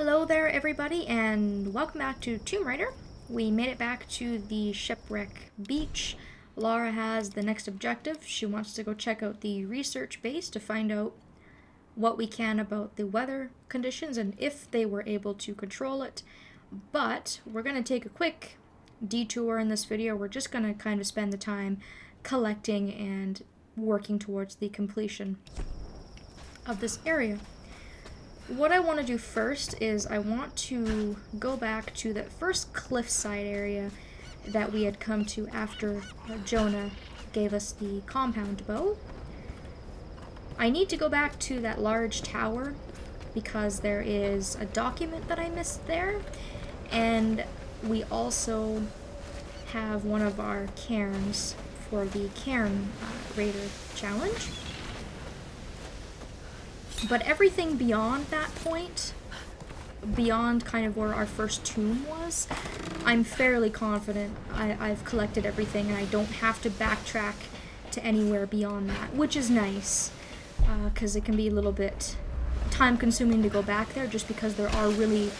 Hello there everybody and welcome back to Tomb Raider. We made it back to the Shipwreck Beach. Laura has the next objective. She wants to go check out the research base to find out what we can about the weather conditions and if they were able to control it. But we're going to take a quick detour in this video. We're just going to kind of spend the time collecting and working towards the completion of this area. What I want to do first is I want to go back to that first cliffside area that we had come to after Jonah gave us the compound bow. I need to go back to that large tower because there is a document that I missed there, and we also have one of our cairns for the cairn raider challenge. But everything beyond that point, beyond kind of where our first tomb was, I'm fairly confident I've collected everything and I don't have to backtrack to anywhere beyond that, which is nice, because it can be a little bit time-consuming to go back there just because there are really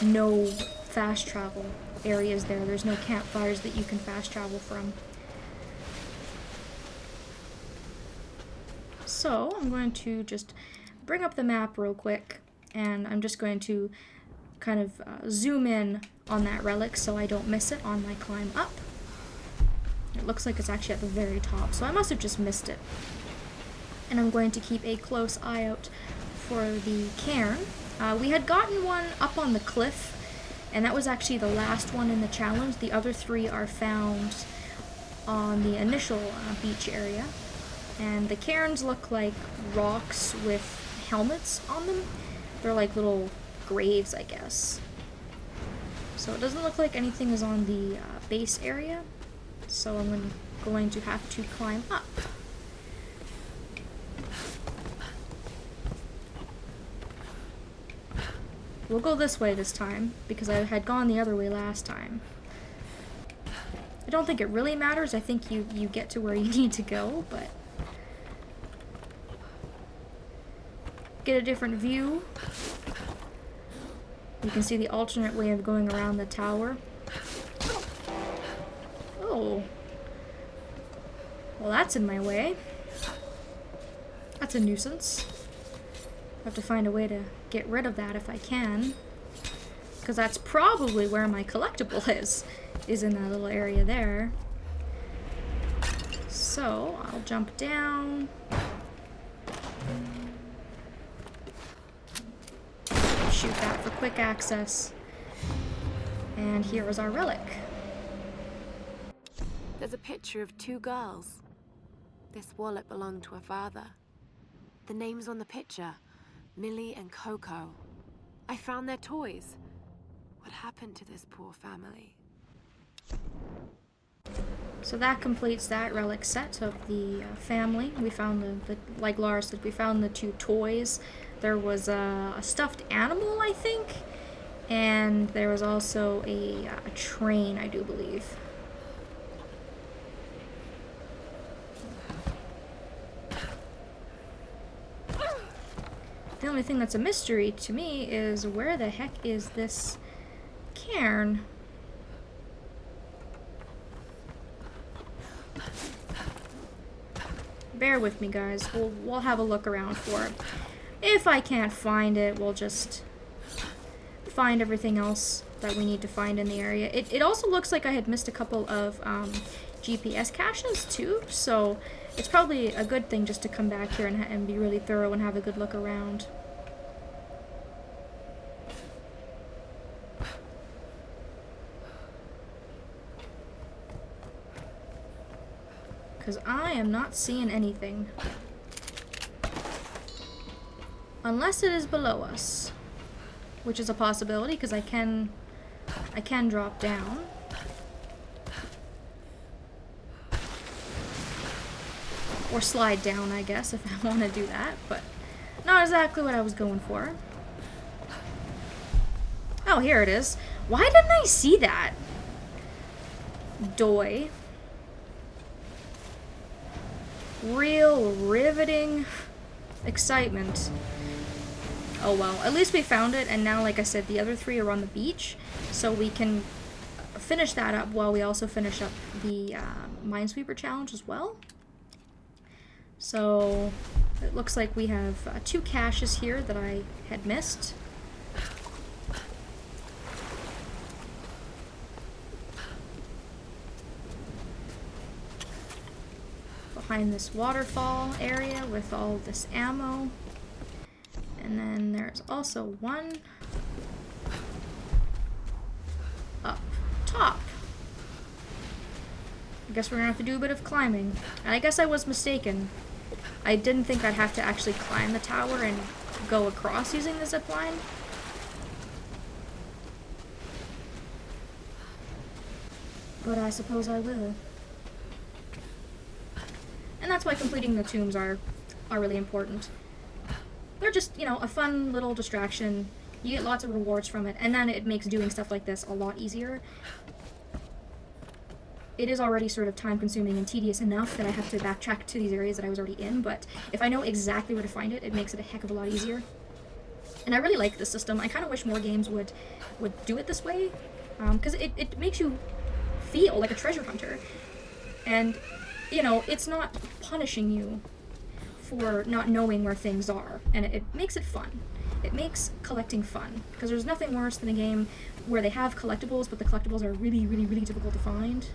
no fast travel areas there. There's no campfires that you can fast travel from. So I'm going to just bring up the map real quick, and I'm just going to kind of zoom in on that relic so I don't miss it on my climb up. It looks like it's actually at the very top, so I must have just missed it. And I'm going to keep a close eye out for the cairn. We had gotten one up on the cliff, and that was actually the last one in the challenge. The other three are found on the initial beach area. And the cairns look like rocks with helmets on them. They're like little graves, I guess. So it doesn't look like anything is on the base area, so I'm going to have to climb up. We'll go this way this time, because I had gone the other way last time. I don't think it really matters. I think you get to where you need to go, but get a different view. You can see the alternate way of going around the tower. Oh. Well, that's in my way. That's a nuisance. I have to find a way to get rid of that if I can. Because that's probably where my collectible is in that little area there. So, I'll jump down. Shoot that for quick access. And here is our relic. There's a picture of two girls. This wallet belonged to her father. The names on the picture, Millie and Coco. I found their toys. What happened to this poor family? So that completes that relic set of the family. We found the like Laura said, we found the two toys. There was a stuffed animal, I think, and there was also a train, I do believe. The only thing that's a mystery to me is where the heck is this cairn? Bear with me, guys. We'll have a look around for it. If I can't find it, we'll just find everything else that we need to find in the area. It also looks like I had missed a couple of GPS caches too, so it's probably a good thing just to come back here and be really thorough and have a good look around. Because I am not seeing anything. Unless it is below us, which is a possibility because I can drop down. Or slide down, I guess, if I want to do that, but not exactly what I was going for. Oh, here it is. Why didn't I see that? Doy. Real riveting excitement. Oh well, at least we found it, and now, like I said, the other 3 are on the beach, so we can finish that up while we also finish up the Minesweeper challenge as well. So it looks like we have 2 caches here that I had missed. Behind this waterfall area with all this ammo. And then there's also one up top. I guess we're gonna have to do a bit of climbing. And I guess I was mistaken. I didn't think I'd have to actually climb the tower and go across using the zip line. But I suppose I will. And that's why completing the tombs are really important. They're just, you know, a fun little distraction. You get lots of rewards from it, and then it makes doing stuff like this a lot easier. It is already sort of time-consuming and tedious enough that I have to backtrack to these areas that I was already in, but if I know exactly where to find it, it makes it a heck of a lot easier. And I really like this system. I kind of wish more games would do it this way, because it makes you feel like a treasure hunter. And, you know, it's not punishing you for not knowing where things are, and it makes it fun. It makes collecting fun, because there's nothing worse than a game where they have collectibles, but the collectibles are really, really, really difficult to find.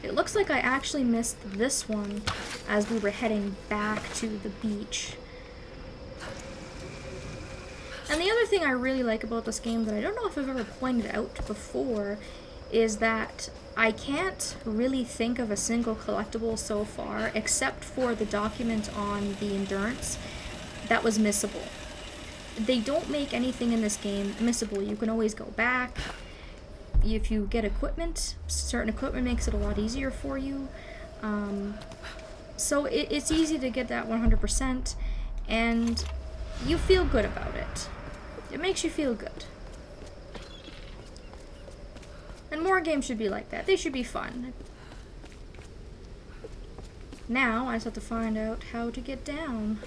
It looks like I actually missed this one as we were heading back to the beach. And the other thing I really like about this game that I don't know if I've ever pointed out before is that I can't really think of a single collectible so far, except for the document on the Endurance, that was missable. They don't make anything in this game missable. You can always go back. If you get equipment, certain equipment makes it a lot easier for you. So it's easy to get that 100%, and you feel good about it. It makes you feel good. And more games should be like that. They should be fun. Now, I just have to find out how to get down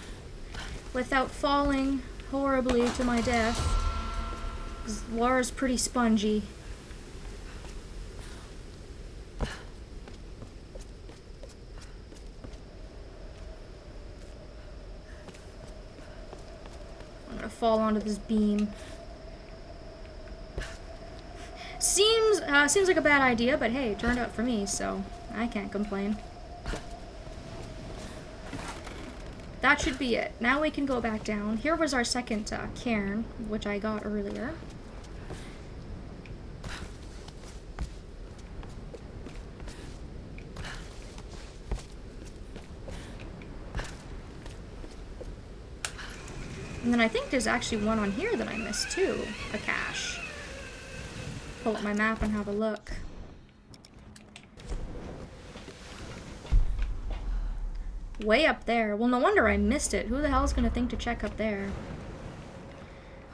without falling horribly to my death. 'Cause Laura's pretty spongy. I'm gonna fall onto this beam. Seems like a bad idea, but hey, it turned out for me, so I can't complain. That should be it. Now we can go back down. Here was our second cairn, which I got earlier. And then I think there's actually one on here that I missed too, a cache. Pull up my map and have a look. Way up there. Well, no wonder I missed it. Who the hell is going to think to check up there?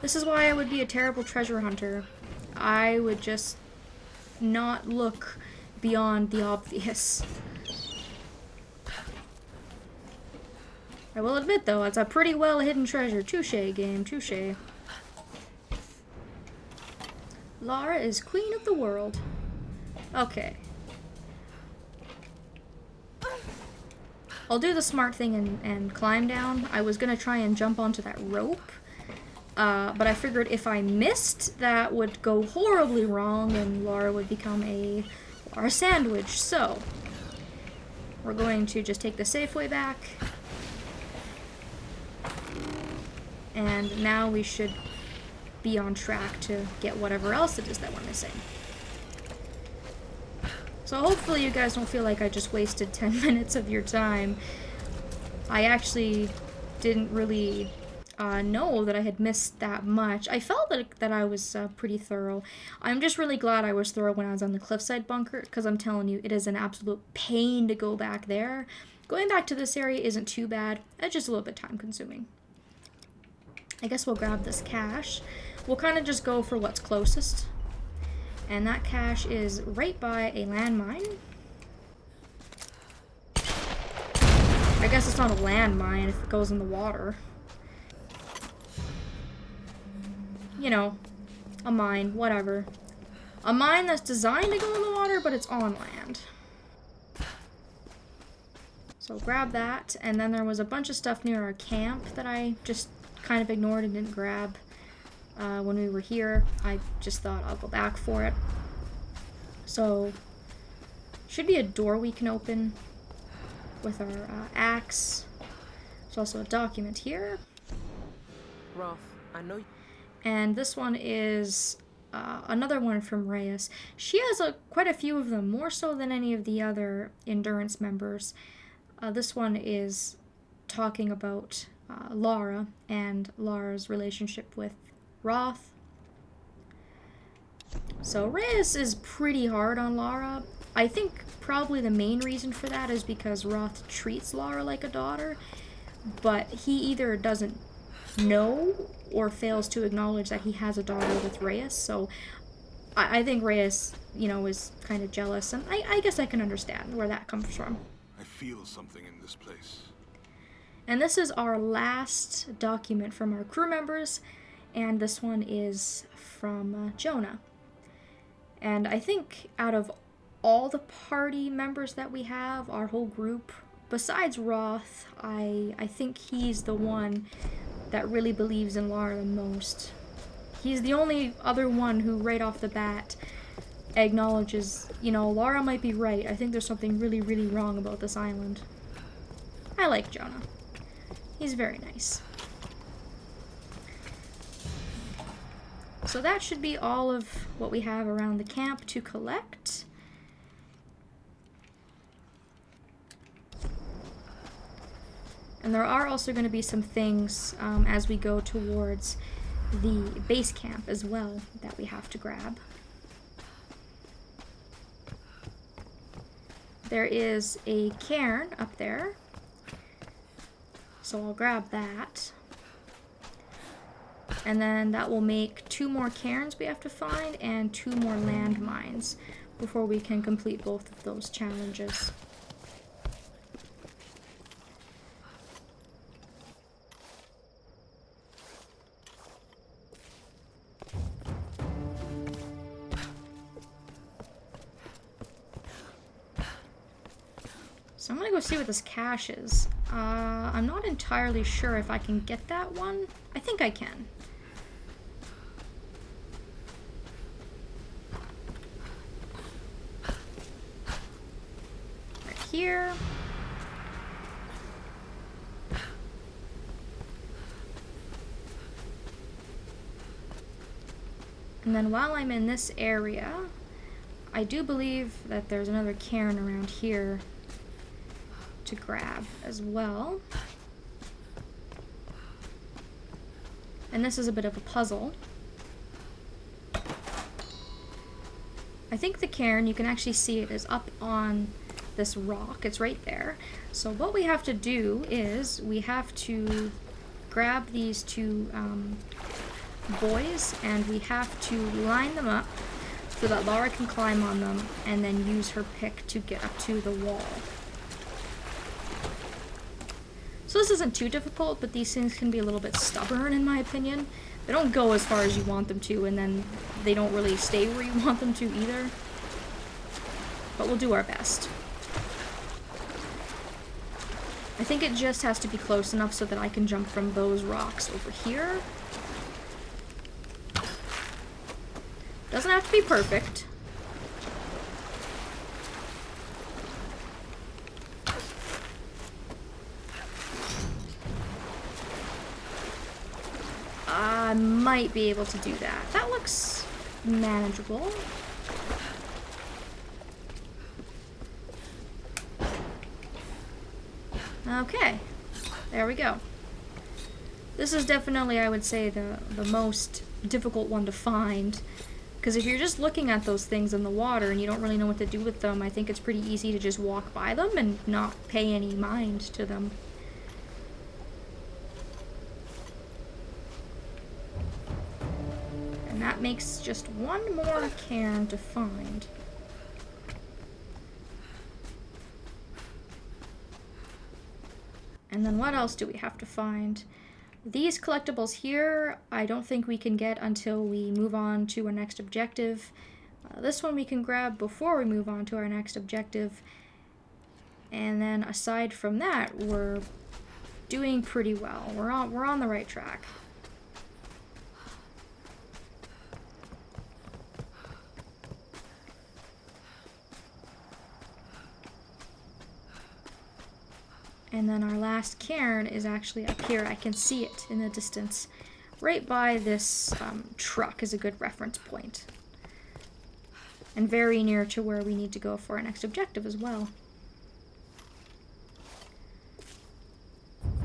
This is why I would be a terrible treasure hunter. I would just not look beyond the obvious. I will admit, though, it's a pretty well hidden treasure. Touché, game. Touché. Lara is queen of the world. Okay. I'll do the smart thing and climb down. I was gonna try and jump onto that rope, but I figured if I missed, that would go horribly wrong and Lara would become a Lara sandwich. So, we're going to just take the safe way back. And now we should be on track to get whatever else it is that we're missing. So hopefully you guys don't feel like I just wasted 10 minutes of your time. I actually didn't really know that I had missed that much. I felt that I was pretty thorough. I'm just really glad I was thorough when I was on the cliffside bunker, because I'm telling you, it is an absolute pain to go back there. Going back to this area isn't too bad. It's just a little bit time consuming. I guess we'll grab this cache. We'll kind of just go for what's closest. And that cache is right by a landmine. I guess it's not a landmine if it goes in the water. You know, a mine, whatever. A mine that's designed to go in the water, but it's on land. So grab that, and then there was a bunch of stuff near our camp that I just kind of ignored and didn't grab when we were here. I just thought I'll go back for it. So, should be a door we can open with our axe. There's also a document here. Roth, I know. And this one is another one from Reyes. She has quite a few of them, more so than any of the other Endurance members. This one is talking about Lara and Lara's relationship with Roth. So Reyes is pretty hard on Lara. I think probably the main reason for that is because Roth treats Lara like a daughter, but he either doesn't know or fails to acknowledge that he has a daughter with Reyes. So I think Reyes, you know, is kind of jealous, and I guess I can understand where that comes from. I feel something in this place. And this is our last document from our crew members, and this one is from Jonah. And I think out of all the party members that we have, our whole group, besides Roth, I think he's the one that really believes in Lara the most. He's the only other one who right off the bat acknowledges, you know, Lara might be right. I think there's something really, really wrong about this island. I like Jonah. He's very nice. So that should be all of what we have around the camp to collect. And there are also going to be some things as we go towards the base camp as well that we have to grab. There is a cairn up there, so I'll grab that. And then that will make 2 more cairns we have to find and 2 more landmines before we can complete both of those challenges. So I'm gonna go see what this cache is. I'm not entirely sure if I can get that one. I think I can. Right here. And then while I'm in this area, I do believe that there's another cairn around here to grab as well. And this is a bit of a puzzle. I think the cairn, you can actually see it, is up on this rock. It's right there. So what we have to do is we have to grab these 2 boys, and we have to line them up so that Lara can climb on them and then use her pick to get up to the wall. So this isn't too difficult, but these things can be a little bit stubborn in my opinion. They don't go as far as you want them to, and then they don't really stay where you want them to either. But we'll do our best. I think it just has to be close enough so that I can jump from those rocks over here. Doesn't have to be perfect. I might be able to do that. That looks manageable. Okay, there we go. This is definitely, I would say, the most difficult one to find. Because if you're just looking at those things in the water and you don't really know what to do with them, I think it's pretty easy to just walk by them and not pay any mind to them. And that makes just 1 more cairn to find. And then what else do we have to find? These collectibles here, I don't think we can get until we move on to our next objective. This one we can grab before we move on to our next objective. And then aside from that, we're doing pretty well. We're on the right track. And then our last cairn is actually up here. I can see it in the distance. Right by this truck is a good reference point. And very near to where we need to go for our next objective as well.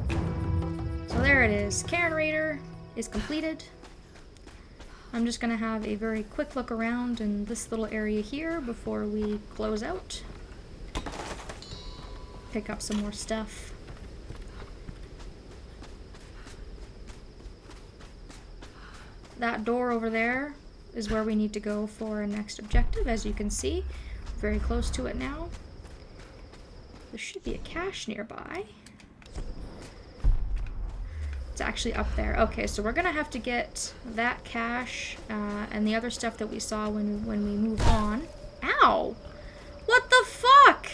So there it is. Cairn Raider is completed. I'm just going to have a very quick look around in this little area here before we close out. Pick up some more stuff. That door over there is where we need to go for our next objective, as you can see. Very close to it now. There should be a cache nearby. It's actually up there. Okay, so we're gonna have to get that cache and the other stuff that we saw when we move on. Ow! What the fuck?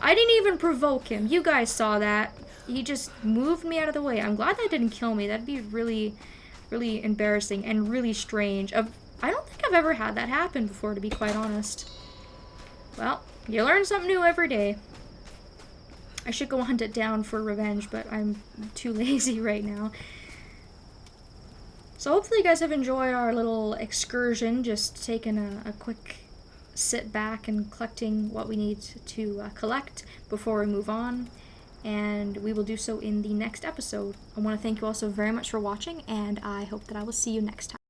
I didn't even provoke him. You guys saw that. He just moved me out of the way. I'm glad that didn't kill me. That'd be really, really embarrassing and really strange. I don't think I've ever had that happen before, to be quite honest. Well, you learn something new every day. I should go hunt it down for revenge, but I'm too lazy right now. So hopefully you guys have enjoyed our little excursion, just taking a quick sit back and collecting what we need to collect before we move on, and we will do so in the next episode. I want to thank you all so very much for watching, and I hope that I will see you next time.